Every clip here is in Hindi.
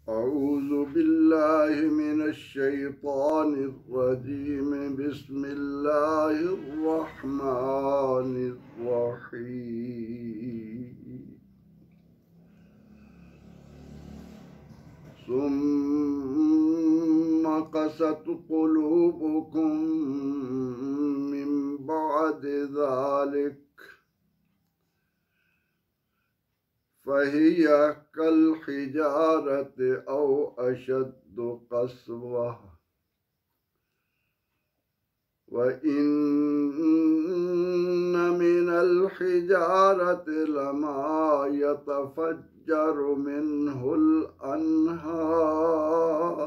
अऊज़ु बिल्लाहि मिनश शैतानिर रजीम बिस्मिल्लाहिर रहमानिर रहीम सुम्मा क़सत क़ुलूबुकुम मिन बअदि ज़ालिक फ़हिय कल हिजारत औ अशद्दु क़स्वा व इन्न मिनल हिजारति लमा यतफ़ज्जरु मिन्हुल अन्हार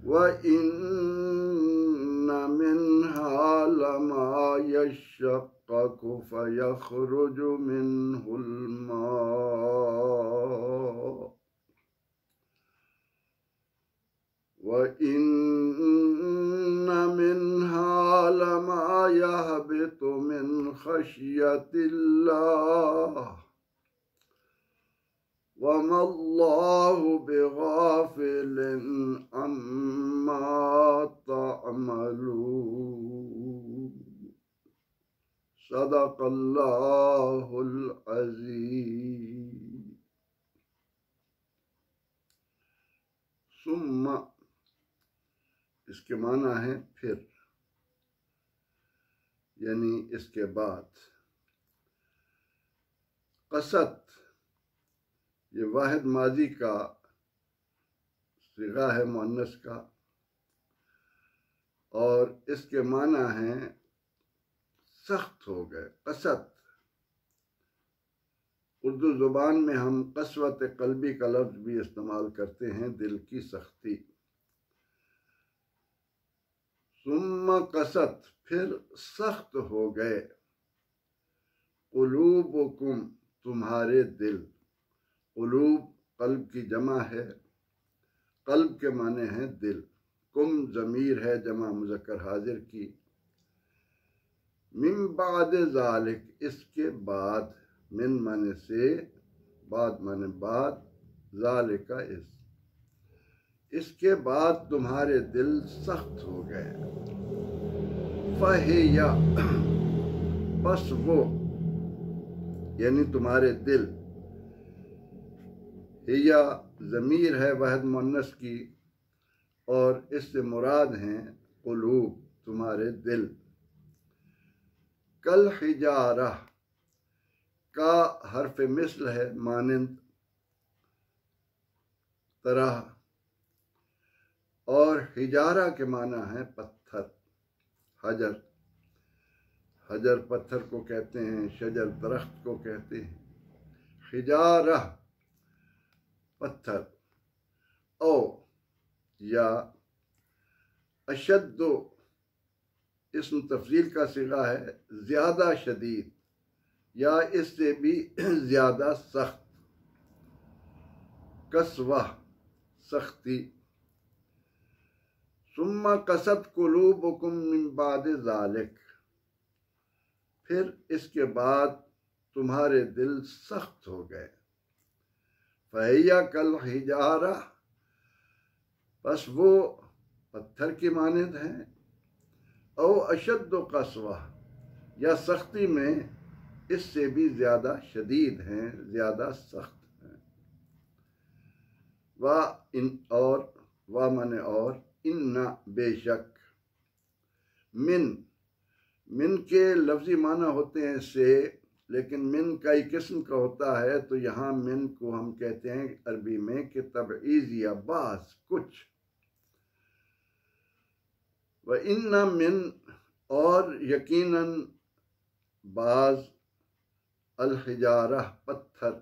व इन्न मिन्हा लमा यशक़्क़क़ु फ़यख़्रुजु मिन्हुल माअ व इन्न मिन्हा लमा यहबितु मिन ख़श्यतिल्लाह वमल्लाहु बिगाफ़िलिन अम्मा तअमलून। सदक़ल्लाहुल अज़ीम। सुम्मा इसके माना है फिर, यानी इसके बाद। क़सत ये वाहिद माजी का सिगा है मुअन्नस का, और इसके माना है सख्त हो गए। क़सत उर्दू ज़ुबान में हम क़स्वत क़ल्बी का लफ्ज़ भी इस्तेमाल करते हैं, दिल की सख्ती। सुम्मा क़सत फिर सख्त हो गए, क़ुलूबुकुम तुम्हारे दिल। क़ुलूब क़ल्ब की जमा है, क़ल्ब के माने हैं दिल। कुम ज़मीर है जमा मुज़क्कर हाजिर की। मिन बाद ज़ालिक इसके बाद, मिन माने से, बाद माने बाद, ज़ालिका इसके बाद तुम्हारे दिल सख्त हो गए। फ़हिया बस वो, यानी तुम्हारे दिल। हिया ज़मीर है वाहिद मुअन्नस की, और इससे मुराद हैं क़ुलूब तुम्हारे दिल। कल हिजारा का हर्फ मिस्ल है, मानिंद, तरह, और हिजारा के माना है पत्थर। हजर, हजर पत्थर को कहते हैं, शजर दरख्त को कहते हैं। हिजारा पत्थर, ओ या अशद्दो इस्म तफ़ज़ील का सिगा है, ज़्यादा शदीद या इससे भी ज़्यादा सख्त। कसवा सख्ती। सुम्मा क़सत क़ुलूबुकुम मिन बाद ज़ालिक फिर इसके बाद तुम्हारे दिल सख्त हो गए। फ़हिया कल हिजारा बस वो पत्थर की मानद हैं। औ अशद्दु क़स्वा या सख्ती में इससे भी ज़्यादा शदीद हैं, ज़्यादा सख्त हैं। वा इन और वा माने और, इन्ना बेशक, मिन मिन के लफ्ज़ी माना होते हैं से, लेकिन मिन कई किस्म का होता है, तो यहाँ मिन को हम कहते हैं अरबी में कि तबईज़ या बास कुछ। व इन्ना मिन और यकीनन बाज, अल हिजारा पत्थर,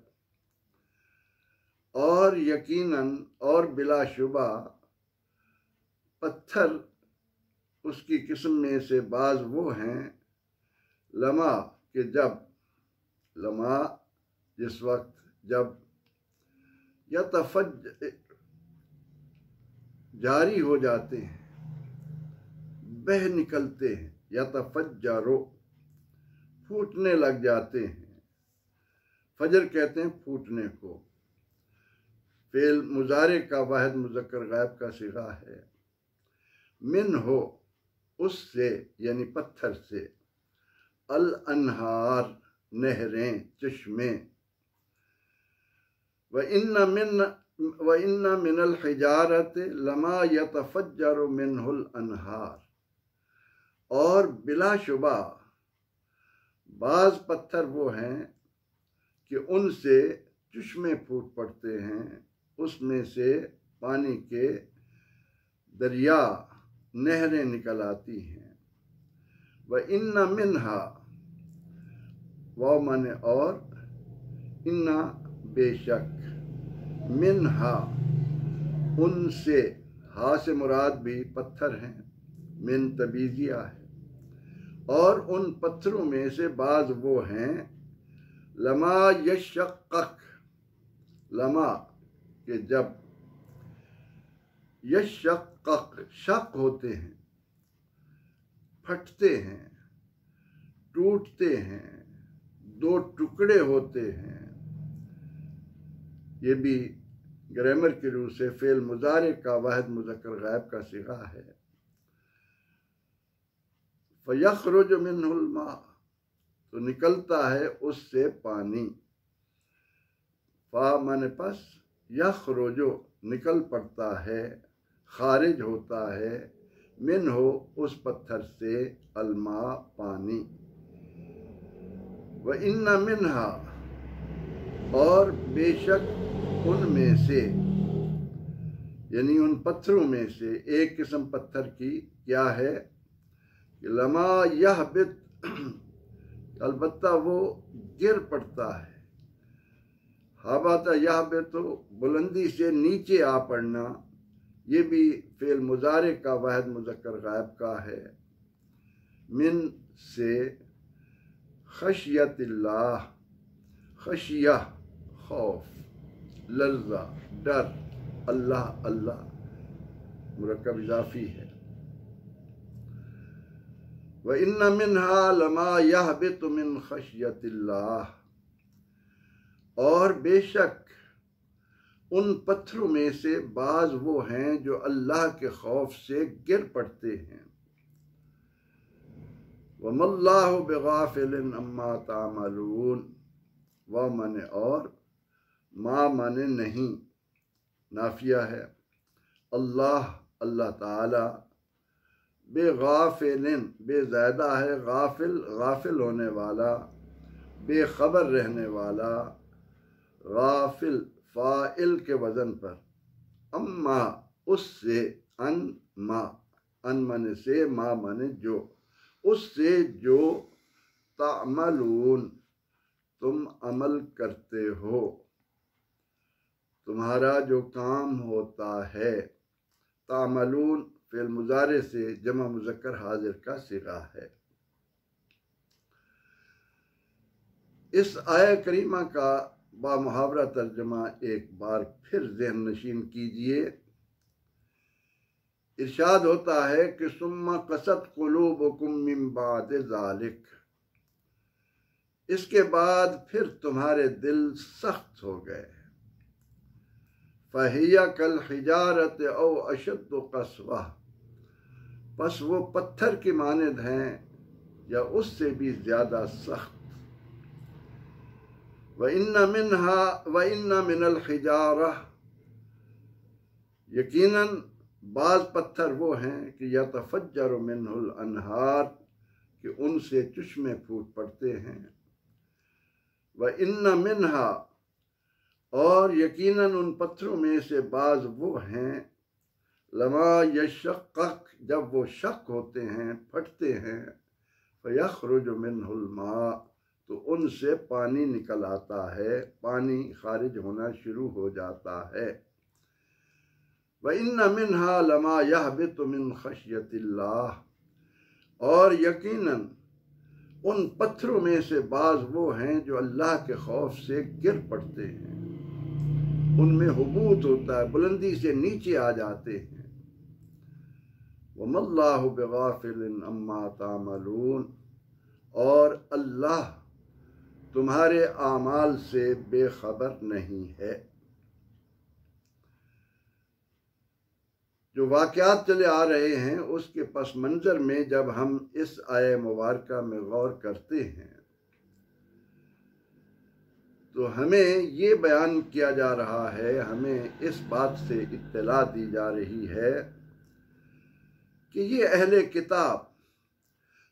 और यकीनन और बिलाशुबा पत्थर उसकी किस्म में से बाज वो हैं, लमा के जब, लमा जिस वक्त, जब यतफ़ज जारी हो जाते हैं, बह निकलते हैं। यतफ़ज्जरो फूटने लग जाते हैं। फजर कहते हैं फूटने को। फेल मुजारे का वाहिद मुज़क्कर गायब का सिगा है। मिन हो उससे यानी पत्थर से, अल अनहार नहरें चश्मे, व इन्ना मिनल हिजारत लमा यतफज्जरु मिनहुल अनहार, और बिलाशुबा बाज पत्थर वो हैं कि उनसे चश्मे फूट पड़ते हैं, उसमें से पानी के दरिया नहरें निकल आती हैं। व इन्ना मिनहा वाव माने और, इन्ना बेशक, मिनहा उनसे, हा से मुराद भी पत्थर हैं, मिन तबीजिया है, और उन पत्थरों में से बाज वो हैं लमा यशक्कक, लमा के जब, यशक्कक शक होते हैं, फटते हैं, टूटते हैं, दो टुकड़े होते हैं। ये भी ग्रामर की रूह से फेल मुजारे का वाहिद मुज़क्कर गायब का सिगा है। फयखरुज मिनहुल मा, तो निकलता है उससे पानी। फा माने पस, यखरुजो निकल पड़ता है, खारिज होता है, मिन हो उस पत्थर से, अलमा पानी। व इन्ना मिनहा और बेशक उनमें से, यानी उन पत्थरों में से एक किस्म पत्थर की क्या है, लमा यह बित, अलबत्ता वो गिर पड़ता है। हाबाता यह बे तो बुलंदी से नीचे आ पड़ना, ये भी फेल मुजारे का वाहिद मुज़क्कर गायब का है। मिन से, खशियतिल्लाह, खशिया खौफ, लर्जा डर, अल्लाह अल्लाह मुरक्कब इजाफी है। व इन्ना मिनहा लमा यहबितु मिन खशियतिल्लाह, और बेशक उन पत्थरों में से बाज वो हैं जो अल्लाह के खौफ से गिर पड़ते हैं। वमल्लाहु बिगाफिलिन अम्मा तामलून, व माने और, मा माने नहीं, नाफिया है। अल्लाह अल्लाह ताला, बेगाफिलिन बेज़ायदा है, गाफिल गाफिल होने वाला, बेखबर रहने वाला, गाफिल फ़ाइल के वज़न पर, अम्मा उससे, अन मा, अन माने से, मा माने जो, उससे जो, तामलून तुम अमल करते हो, तुम्हारा जो काम होता है। तामलून फ़िल मुज़ारे से जमा मुज़क्कर हाजिर का सिगा है। इस आया करीमा का बामुहावरा तर्जमा एक बार फिर ज़हन नशीन कीजिए। इरशाद होता है कि सुम्मा कसत कुलूबुकुम मिन बाद ज़ालिक, इसके बाद फिर तुम्हारे दिल सख्त हो गए। फ़हिया कल हिजारत औ अशद्दु क़स्वा, बस वो पत्थर की मानद हैं या उससे भी ज़्यादा सख्त। व इन्ना मिनल हिजारा, यकीनन बाज़ पत्थर वो हैं कि यतफज्जरु मिनहुल अनहार, कि उनसे चश्मे फूट पड़ते हैं। व इन्ना मिनहा, और यकीनन उन पत्थरों में से बाज़ वो हैं, लमा यशक्कक जब वो शक होते हैं, फटते हैं, फयखरुजु मिनहुल मा, तो उनसे पानी निकल आता है, पानी खारिज होना शुरू हो जाता है। व इन्ना मिनहा लमा यहबितु मिन खशियतिल्लाह, और यकीनन उन पत्थरों में से बाज़ वो हैं जो अल्लाह के खौफ से गिर पड़ते हैं, उनमें हुबूत होता है, बुलंदी से नीचे आ जाते हैं। वमल्लाहु बिगाफिलिन अम्मा तामलून, और अल्लाह तुम्हारे आमाल से बेखबर नहीं है। जो वाक़यात चले आ रहे हैं उसके पस मंज़र में जब हम इस आय मुबारका में गौर करते हैं तो हमें ये बयान किया जा रहा है, हमें इस बात से इत्तला दी जा रही है कि ये अहले किताब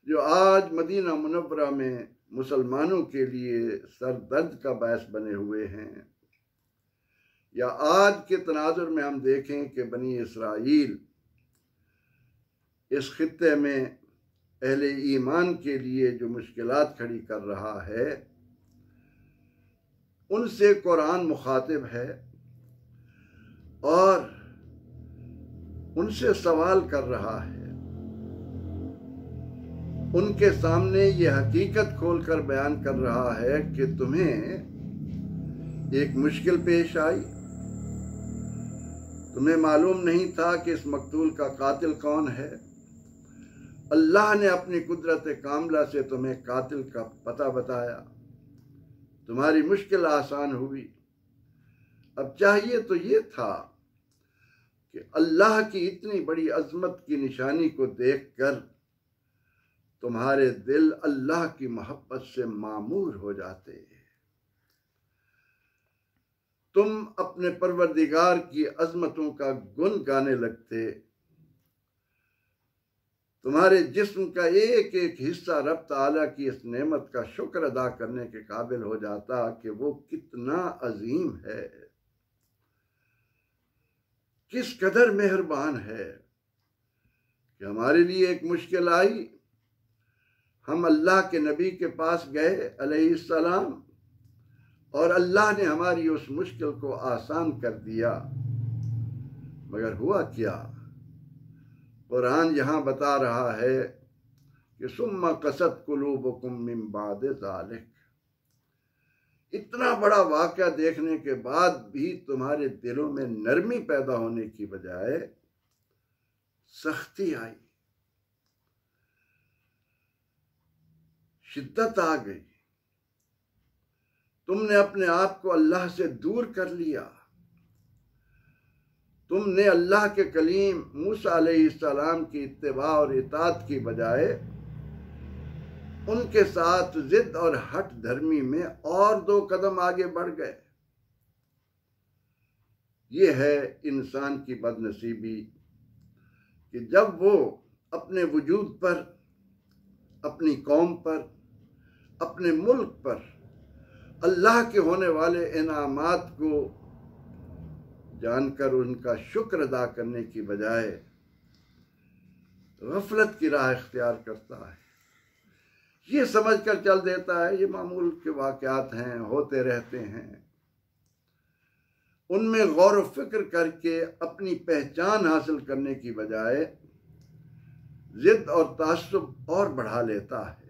जो आज मदीना मुनव्वरा में मुसलमानों के लिए सरदर्द का बायस बने हुए हैं, या आज के तनाजुर में हम देखें कि बनी इसराइल इस खित्ते में अहले ईमान के लिए जो मुश्किलात खड़ी कर रहा है, उनसे कुरान मुखातिब है और उनसे सवाल कर रहा है। उनके सामने ये हकीकत खोलकर बयान कर रहा है कि तुम्हें एक मुश्किल पेश आई, तुम्हें मालूम नहीं था कि इस मकतूल का कातिल कौन है। अल्लाह ने अपनी कुदरत कामला से तुम्हें कातिल का पता बताया, तुम्हारी मुश्किल आसान हुई। अब चाहिए तो ये था कि अल्लाह की इतनी बड़ी अजमत की निशानी को देखकर तुम्हारे दिल अल्लाह की मोहब्बत से मामूर हो जाते, तुम अपने परवरदिगार की अजमतों का गुन गाने लगते, तुम्हारे जिस्म का एक एक हिस्सा रब ताला की इस नेमत का शुक्र अदा करने के काबिल हो जाता कि वो कितना अजीम है, किस कदर मेहरबान है कि हमारे लिए एक मुश्किल आई, हम अल्लाह के नबी के पास गए अलैहिस्सलाम और अल्लाह ने हमारी उस मुश्किल को आसान कर दिया। मगर हुआ क्या? कुरान यहाँ बता रहा है कि सुम्मा कसत कुलूबुकुम मिन बाद ज़ालिक, इतना बड़ा वाक़या देखने के बाद भी तुम्हारे दिलों में नरमी पैदा होने की बजाय सख्ती आई, शिद्दत आ गई, तुमने अपने आप को अल्लाह से दूर कर लिया, तुमने अल्लाह के कलीम मूसा अलैहिस्सलाम की इत्तिबा और इताअत की बजाय उनके साथ जिद और हट धर्मी में और 2 कदम आगे बढ़ गए। ये है इंसान की बदनसीबी कि जब वो अपने वजूद पर, अपनी कौम पर, अपने मुल्क पर अल्लाह के होने वाले इनामात को जानकर उनका शुक्र अदा करने की बजाय गफलत की राह इख्तियार करता है, ये समझ कर चल देता है ये मामूल के वाक़यात हैं, होते रहते हैं, उनमें गौर व फिक्र करके अपनी पहचान हासिल करने की बजाय जिद और तासुब और बढ़ा लेता है।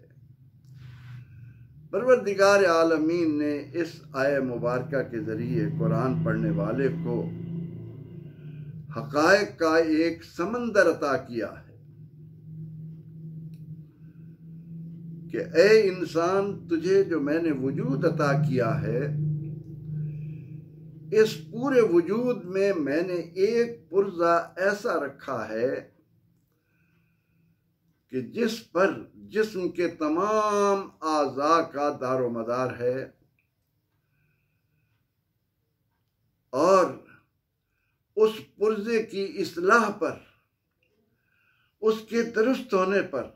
परवरदिगार आलमीन ने इस आय मुबारका के ज़रिए कुरान पढ़ने वाले को हक़ाइक़ का एक समंदर अता किया है कि ए इंसान, तुझे जो मैंने वजूद अता किया है, इस पूरे वजूद में मैंने एक पुर्जा ऐसा रखा है कि जिस पर जिस्म के तमाम आज़ा का दारो मदार है और उस पुर्जे की इस्लाह पर, उसके दुरुस्त होने पर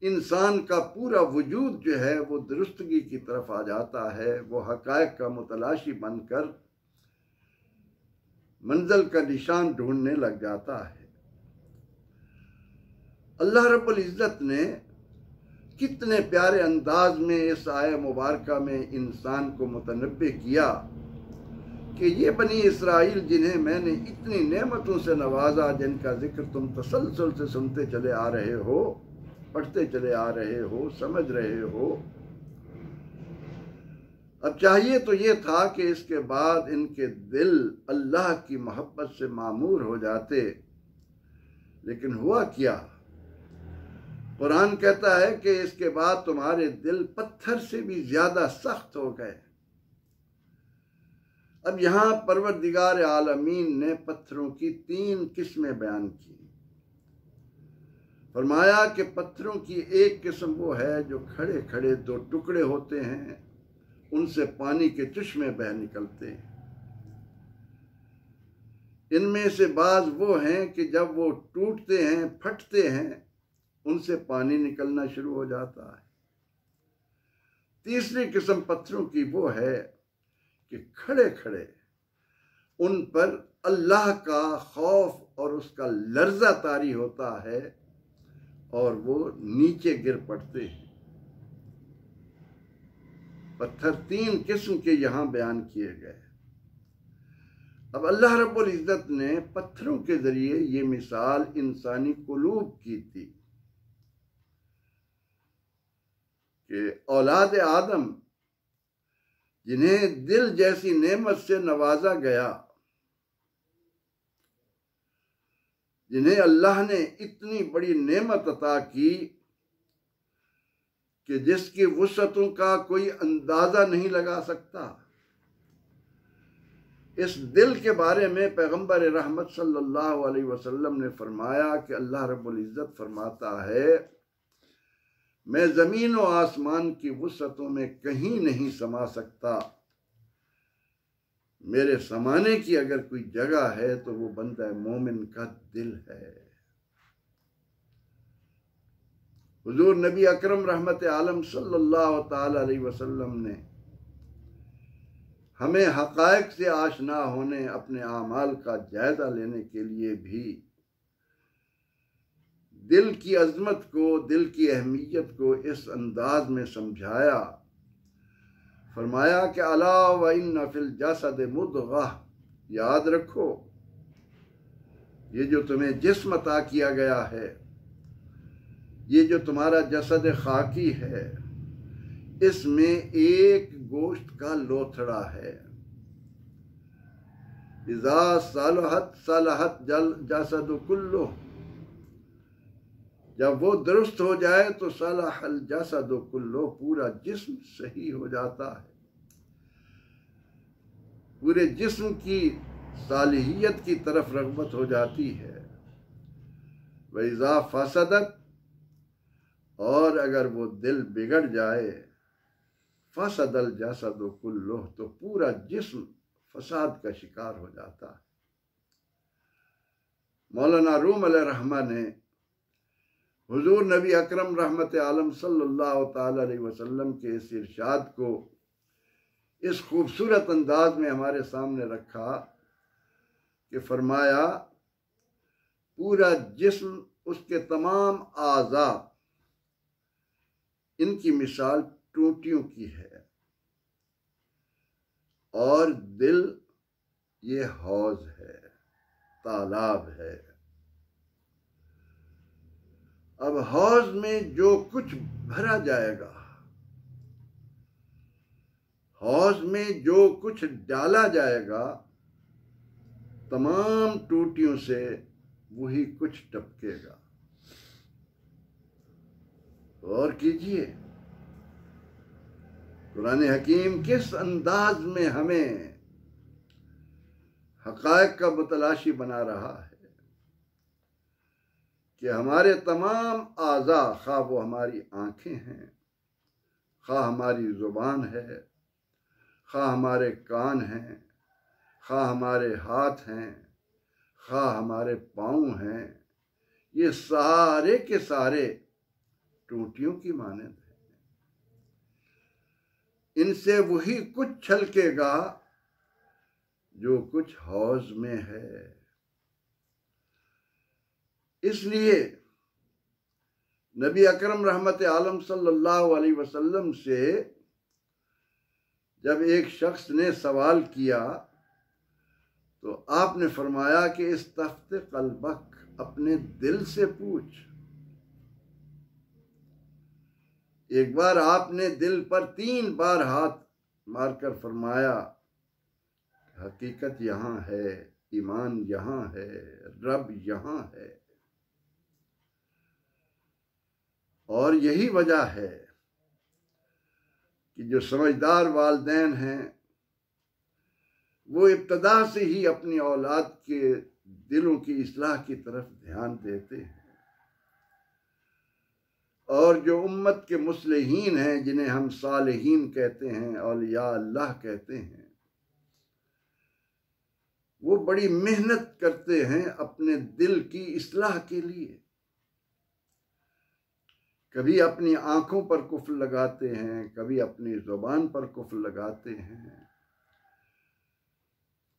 इंसान का पूरा वजूद जो है वो दुरुस्तगी की तरफ आ जाता है, वो हक़ाइक़ का मुतलाशी बनकर मंजिल का निशान ढूंढने लग जाता है। अल्लाह रब्बुल इज़्ज़त ने कितने प्यारे अंदाज में इस आय मुबारका में इंसान को मुतनब्बे किया कि ये बनी इसराइल जिन्हें मैंने इतनी नेमतों से नवाजा, जिनका जिक्र तुम तसलसल से सुनते चले आ रहे हो, पढ़ते चले आ रहे हो, समझ रहे हो, अब चाहिए तो ये था कि इसके बाद इनके दिल अल्लाह की मोहब्बत से मामूर हो जाते, लेकिन हुआ क्या? कुरान कहता है कि इसके बाद तुम्हारे दिल पत्थर से भी ज्यादा सख्त हो गए। अब यहाँ परवरदिगार आलमीन ने पत्थरों की 3 किस्में बयान की। फरमाया कि पत्थरों की एक किस्म वो है जो खड़े खड़े 2 टुकड़े होते हैं, उनसे पानी के चश्मे बह निकलते हैं। इनमें से बाज वो हैं कि जब वो टूटते हैं, फटते हैं, उनसे पानी निकलना शुरू हो जाता है। तीसरी किस्म पत्थरों की वो है कि खड़े खड़े उन पर अल्लाह का खौफ और उसका लर्जा तारी होता है और वो नीचे गिर पड़ते हैं। पत्थर 3 किस्म के यहां बयान किए गए। अब अल्लाह रब्बुल इज्जत ने पत्थरों के जरिए ये मिसाल इंसानी कुलूब की थी कि औलाद आदम जिन्हें दिल जैसी नेमत से नवाजा गया, जिन्हें अल्लाह ने इतनी बड़ी नेमत अता की कि जिसकी वुसअतों का कोई अंदाजा नहीं लगा सकता, इस दिल के बारे में पैगंबर रहमत सल्लल्लाहु अलैहि वसल्लम ने फरमाया कि अल्लाह रब्बुल इज्जत फरमाता है, मैं जमीन और आसमान की वुसअतों में कहीं नहीं समा सकता। मेरे समाने की अगर कोई जगह है तो वो बंदा मोमिन का दिल है। हुजूर नबी अकरम रहमत आलम सल्लल्लाहु ताला अलैहि वसल्लम ने हमें हक़ाइक़ से आशना होने, अपने आमाल का जायजा लेने के लिए भी दिल की अजमत को, दिल की अहमियत को इस अंदाज में समझाया। फरमाया कि अला व इन्ना फिल जसद मुदग़ह, याद रखो ये जो तुम्हें जिस्म अता किया गया है, ये जो तुम्हारा जसद खाकी है, इसमें एक गोश्त का लोथड़ा है। इज़ा सलहत सलहत जसद कुल्लुह, जब वो दुरुस्त हो जाए तो सलहल जसद कुल्लुह, पूरा जिस्म सही हो जाता है, पूरे जिस्म की सालिहियत की तरफ रग़बत हो जाती है। व इज़ा फसदत, और अगर वो दिल बिगड़ जाए, फसदल जसद कुल्लुह, तो पूरा जिस्म फसाद का शिकार हो जाता है। मौलाना रूम अलैहिर्रहमा ने हुजूर नबी अकरम रहमत आलम सल्लल्लाहु ताला अलैहि वसल्लम के इस इरशाद को इस खूबसूरत अंदाज में हमारे सामने रखा कि फरमाया, पूरा जिस्म, उसके तमाम आज़ा, इनकी मिसाल टूटियों की है, और दिल ये हौज है, तालाब है। अब हौज में जो कुछ भरा जाएगा, हौज में जो कुछ डाला जाएगा, तमाम टूटियों से वही कुछ टपकेगा। और कीजिए कुरान हकीम किस अंदाज में हमें हक़ाइक़ का मुतलाशी बना रहा है कि हमारे तमाम आज़ा, खा वो हमारी आँखें हैं, खा हमारी ज़ुबान है, खा हमारे कान हैं, खा हमारे हाथ हैं, खा हमारे पाँव हैं, ये सारे के सारे टूटियों की मानंद है। इनसे वही कुछ छलकेगा जो कुछ हौज में है। इसलिए नबी अकरम रहमत आलम सल्लल्लाहु अलैहि वसल्लम से जब एक शख्स ने सवाल किया तो आपने फरमाया कि इस तफ्ते कल्बक, अपने दिल से पूछ। एक बार आपने दिल पर 3 बार हाथ मारकर फरमाया, हकीकत यहाँ है, ईमान यहाँ है, रब यहाँ है। और यही वजह है कि जो समझदार वालिदैन हैं वो इब्तदा से ही अपनी औलाद के दिलों की इस्लाह की तरफ ध्यान देते हैं। और जो उम्मत के मुस्लिहीन हैं, जिन्हें हम सालिहीन कहते हैं, औलिया अल्लाह कहते हैं, वो बड़ी मेहनत करते हैं अपने दिल की इस्लाह के लिए। कभी अपनी आंखों पर कुफ्र लगाते हैं, कभी अपनी जुबान पर कुफ्र लगाते हैं,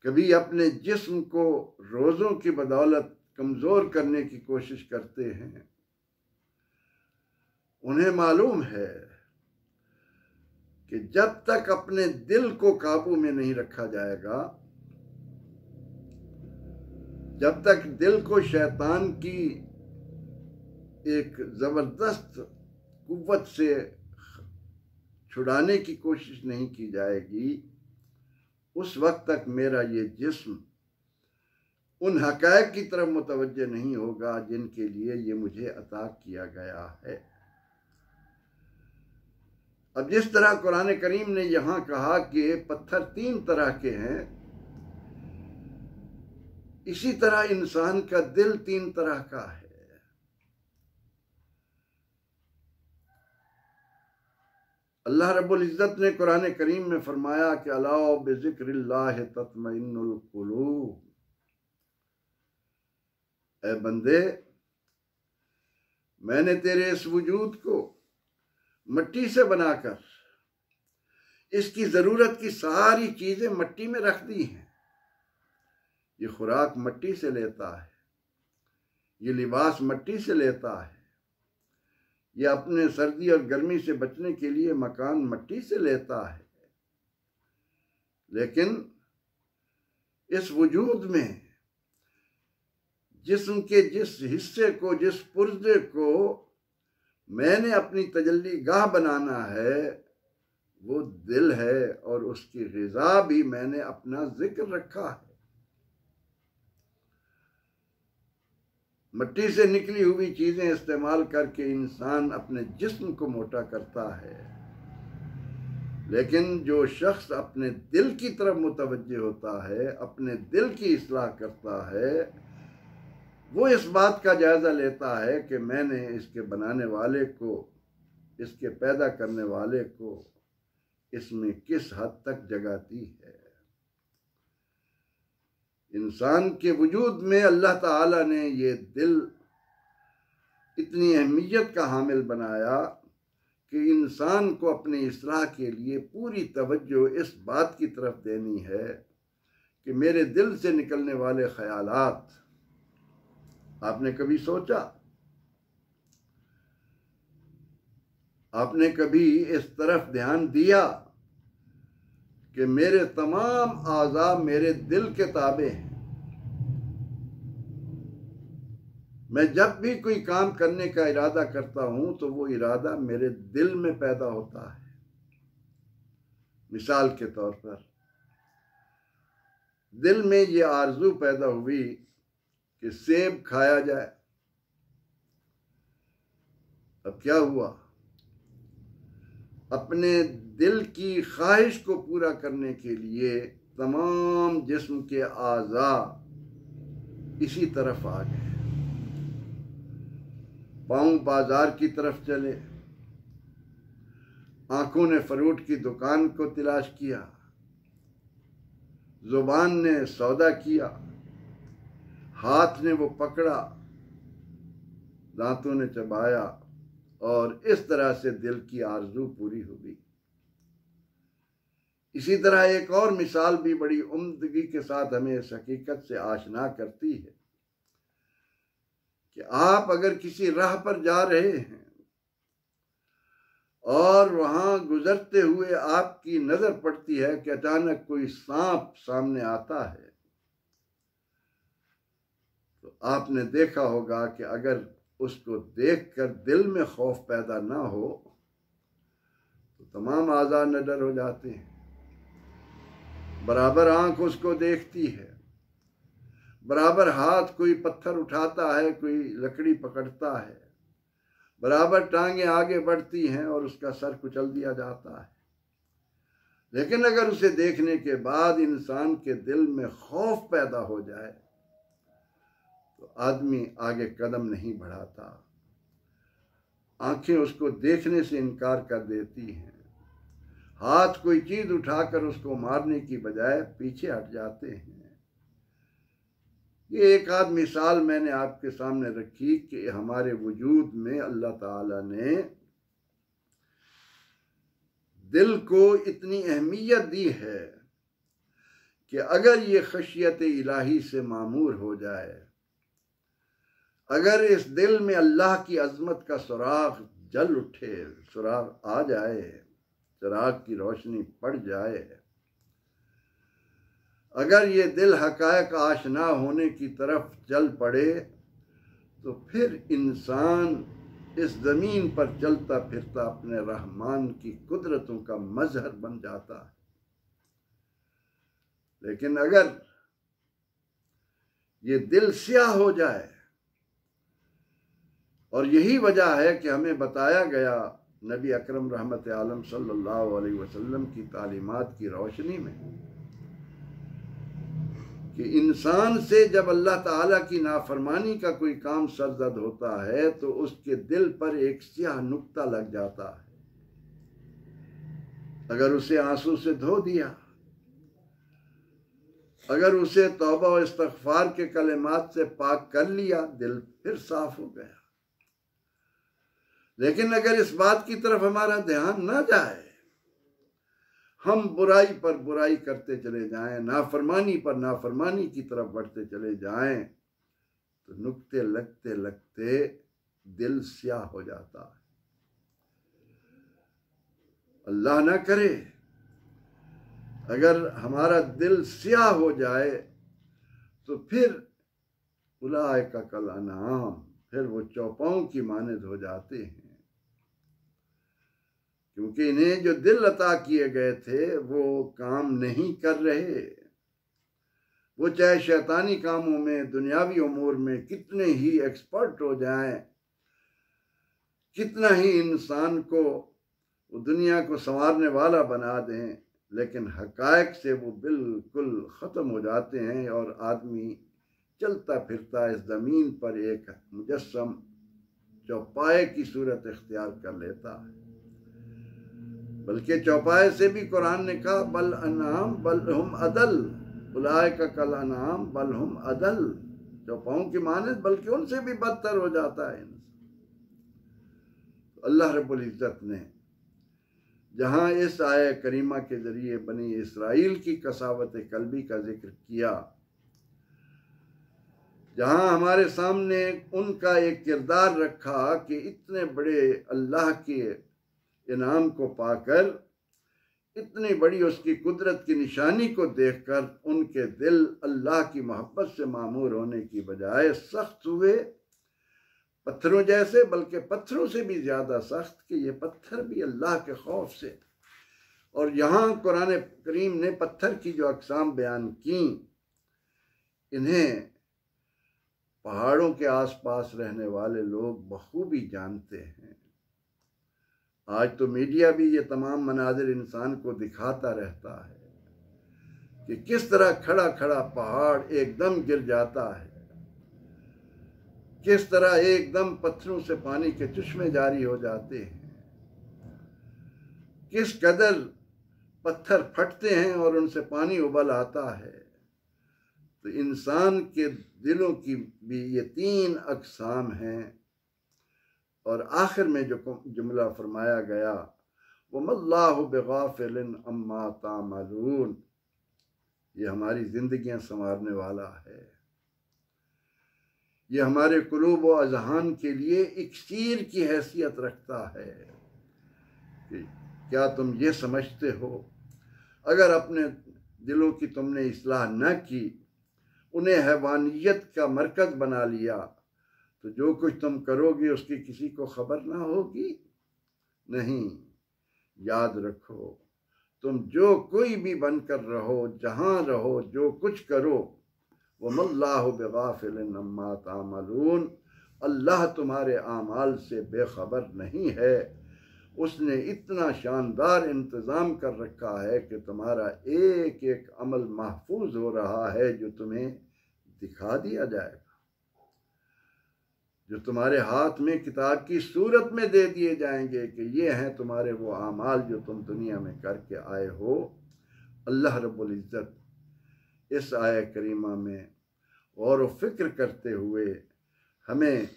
कभी अपने जिस्म को रोज़ों की बदौलत कमज़ोर करने की कोशिश करते हैं। उन्हें मालूम है कि जब तक अपने दिल को काबू में नहीं रखा जाएगा, जब तक दिल को शैतान की एक ज़बरदस्त कुव्वत से छुड़ाने की कोशिश नहीं की जाएगी, उस वक्त तक मेरा ये जिस्म उन हक़ाइक़ की तरफ मुतवज्जे नहीं होगा जिनके लिए ये मुझे अता किया गया है। अब जिस तरह कुरान करीम ने यहाँ कहा कि पत्थर 3 तरह के हैं, इसी तरह इंसान का दिल 3 तरह का है। अल्लाह रब्बुल इज़्ज़त ने कुरान करीम में फरमाया कि अला बिज़िक्रिल्लाह तत्मइन्नुल कुलूब। ऐ बंदे, मैंने तेरे इस वजूद को मट्टी से बनाकर इसकी ज़रूरत की सारी चीज़ें मट्टी में रख दी हैं। ये खुराक मट्टी से लेता है, ये लिबास मट्टी से लेता है, ये अपने सर्दी और गर्मी से बचने के लिए मकान मट्टी से लेता है। लेकिन इस वजूद में जिस्म के जिस हिस्से को, जिस पुर्जे को मैंने अपनी तजल्ली गाह बनाना है, वो दिल है, और उसकी ग़िज़ा भी मैंने अपना जिक्र रखा है। मट्टी से निकली हुई चीज़ें इस्तेमाल करके इंसान अपने जिस्म को मोटा करता है, लेकिन जो शख्स अपने दिल की तरफ मुतवज्जे होता है, अपने दिल की इस्लाह करता है, वो इस बात का जायज़ा लेता है कि मैंने इसके बनाने वाले को, इसके पैदा करने वाले को इसमें किस हद तक जगह दी है। इंसान के वजूद में अल्लाह ताला ने ये दिल इतनी अहमियत का हामिल बनाया कि इंसान को अपनी इस्लाह के लिए पूरी तवज्जो इस बात की तरफ देनी है कि मेरे दिल से निकलने वाले ख्यालात, आपने कभी सोचा, आपने कभी इस तरफ ध्यान दिया कि मेरे तमाम आज़ा मेरे दिल के ताबे हैं। मैं जब भी कोई काम करने का इरादा करता हूं तो वो इरादा मेरे दिल में पैदा होता है। मिसाल के तौर पर दिल में ये आरज़ू पैदा हुई कि सेब खाया जाए। अब क्या हुआ? अपने दिल की ख्वाहिश को पूरा करने के लिए तमाम जिस्म के आज़ा इसी तरफ आ गए। पाँव बाजार की तरफ चले, आंखों ने फ्रूट की दुकान को तलाश किया, जुबान ने सौदा किया, हाथ ने वो पकड़ा, दांतों ने चबाया, और इस तरह से दिल की आरज़ू पूरी हो गई। इसी तरह एक और मिसाल भी बड़ी उम्दगी के साथ हमें इस हकीकत से आशना करती है कि आप अगर किसी राह पर जा रहे हैं और वहां गुजरते हुए आपकी नजर पड़ती है कि अचानक कोई सांप सामने आता है, तो आपने देखा होगा कि अगर उसको देखकर दिल में खौफ पैदा ना हो तो तमाम आज़ा नडर हो जाते हैं। बराबर आंख उसको देखती है, बराबर हाथ कोई पत्थर उठाता है, कोई लकड़ी पकड़ता है, बराबर टांगें आगे बढ़ती हैं और उसका सर कुचल दिया जाता है। लेकिन अगर उसे देखने के बाद इंसान के दिल में खौफ पैदा हो जाए तो आदमी आगे कदम नहीं बढ़ाता, आंखें उसको देखने से इनकार कर देती हैं, हाथ कोई चीज उठाकर उसको मारने की बजाय पीछे हट जाते हैं। ये एक आध मिसाल मैंने आपके सामने रखी कि हमारे वजूद में अल्लाह ताला ने दिल को इतनी अहमियत दी है कि अगर ये खशियत इलाही से मामूर हो जाए, अगर इस दिल में अल्लाह की अजमत का सुराग जल उठे, सुराग आ जाए, चिराग की रोशनी पड़ जाए, अगर ये दिल हकायक आशना होने की तरफ चल पड़े, तो फिर इंसान इस ज़मीन पर चलता फिरता अपने रहमान की कुदरतों का मजहर बन जाता है। लेकिन अगर ये दिल स्याह हो जाए, और यही वजह है कि हमें बताया गया नबी अकरम रहमत आलम सल्लल्लाहु अलैहि वसल्लम की तालीमात की रोशनी में कि इंसान से जब अल्लाह ताला की नाफरमानी का कोई काम सरजद होता है तो उसके दिल पर एक स्याह नुक्ता लग जाता है। अगर उसे आंसू से धो दिया, अगर उसे तौबा और इस्तग़फ़ार के कलिमात से पाक कर लिया, दिल फिर साफ हो गया। लेकिन अगर इस बात की तरफ हमारा ध्यान न जाए, हम बुराई पर बुराई करते चले जाएं, नाफरमानी पर नाफरमानी की तरफ बढ़ते चले जाएं, तो नुक्ते लगते लगते दिल स्याह हो जाता है। अल्लाह ना करे अगर हमारा दिल स्याह हो जाए तो फिर उलाइका कल अनाम, फिर वो चौपाओं की मानद हो जाते हैं, क्योंकि इन्हें जो दिल अता किए गए थे वो काम नहीं कर रहे। वो चाहे शैतानी कामों में, दुनियावी उमूर में कितने ही एक्सपर्ट हो जाएं, कितना ही इंसान को वो दुनिया को संवारने वाला बना दें, लेकिन हकायक से वो बिल्कुल ख़त्म हो जाते हैं और आदमी चलता फिरता इस ज़मीन पर एक मुजस्सम चौपाए की सूरत इख्तियार कर लेता है। बल्कि चौपाए से भी कुरान ने कहा बल अनाम बल हम अदल, उलाइका कल अनाम बल हम अदल, चौपाओं की मानद बल्कि उनसे भी बदतर हो जाता है। अल्लाह रब्बुल इज़्ज़त ने जहाँ इस आय करीमा के ज़रिए बनी इसराइल की कसावत कल्बी का जिक्र किया, जहाँ हमारे सामने उनका एक किरदार रखा कि इतने बड़े अल्लाह के इनाम को पाकर, इतनी बड़ी उसकी कुदरत की निशानी को देखकर उनके दिल अल्लाह की मोहब्बत से मामूर होने की बजाय सख्त हुए, पत्थरों जैसे, बल्कि पत्थरों से भी ज़्यादा सख्त कि ये पत्थर भी अल्लाह के खौफ से। और यहाँ कुरान करीम ने पत्थर की जो अक़साम बयान की, इन्हें पहाड़ों के आसपास रहने वाले लोग बखूबी जानते हैं। आज तो मीडिया भी ये तमाम मनाजिर इंसान को दिखाता रहता है कि किस तरह खड़ा खड़ा पहाड़ एकदम गिर जाता है, किस तरह एकदम पत्थरों से पानी के चश्मे जारी हो जाते हैं, किस कदर पत्थर फटते हैं और उनसे पानी उबल आता है। तो इंसान के दिलों की भी ये 3 अक़साम हैं। और आखिर में जो जुमला फरमाया गया, वमल्लाहु बिगाफिलिन अम्मा तामलून, ये हमारी जिंदगियां संवारने वाला है। ये हमारे कुलूब व अज़हान के लिए इक्सीर की हैसियत रखता है कि क्या तुम ये समझते हो, अगर अपने दिलों की तुमने इस्लाह न की, उन्हें हैवानियत का मरकज़ बना लिया, तो जो कुछ तुम करोगे उसकी किसी को खबर ना होगी। नहीं, याद रखो, तुम जो कोई भी बनकर रहो, जहाँ रहो, जो कुछ करो, वमल्लाहु बिगाफिलिन अम्मा तामलून, अल्लाह तुम्हारे आमाल से बेखबर नहीं है। उसने इतना शानदार इंतज़ाम कर रखा है कि तुम्हारा एक एक अमल महफूज हो रहा है, जो तुम्हें दिखा दिया जाएगा, जो तुम्हारे हाथ में किताब की सूरत में दे दिए जाएंगे कि ये हैं तुम्हारे वो आमाल जो तुम दुनिया में करके आए हो। अल्लाह रब्बुल इज़्ज़त इस आया करीमा में गौर व फिक्र करते हुए हमें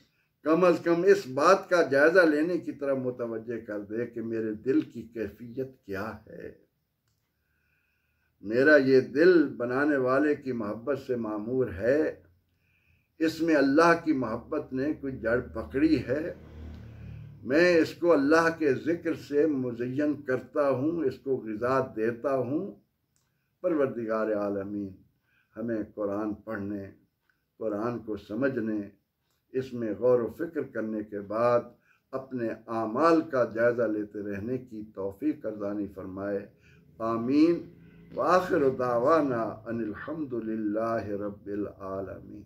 कम अज़ कम इस बात का जायज़ा लेने की तरफ मुतवज्जे कर दे कि मेरे दिल की कैफियत क्या है। मेरा ये दिल बनाने वाले की मोहब्बत से मामूर है, इसमें अल्लाह की मोहब्बत ने कोई जड़ पकड़ी है, मैं इसको अल्लाह के ज़िक्र से मुज़य्यन करता हूँ, इसको ग़िज़ा देता हूँ। परवरदिगार आलमीन हमें कुरान पढ़ने, कुरान को समझने, इसमें गौर व फिक्र करने के बाद अपने आमाल का जायज़ा लेते रहने की तौफ़ीक़ अर्ज़ानी फ़रमाए। आमीन। व आखिर दावाना अनिल हम्दुलिल्लाहि रब्बिल आलमीन।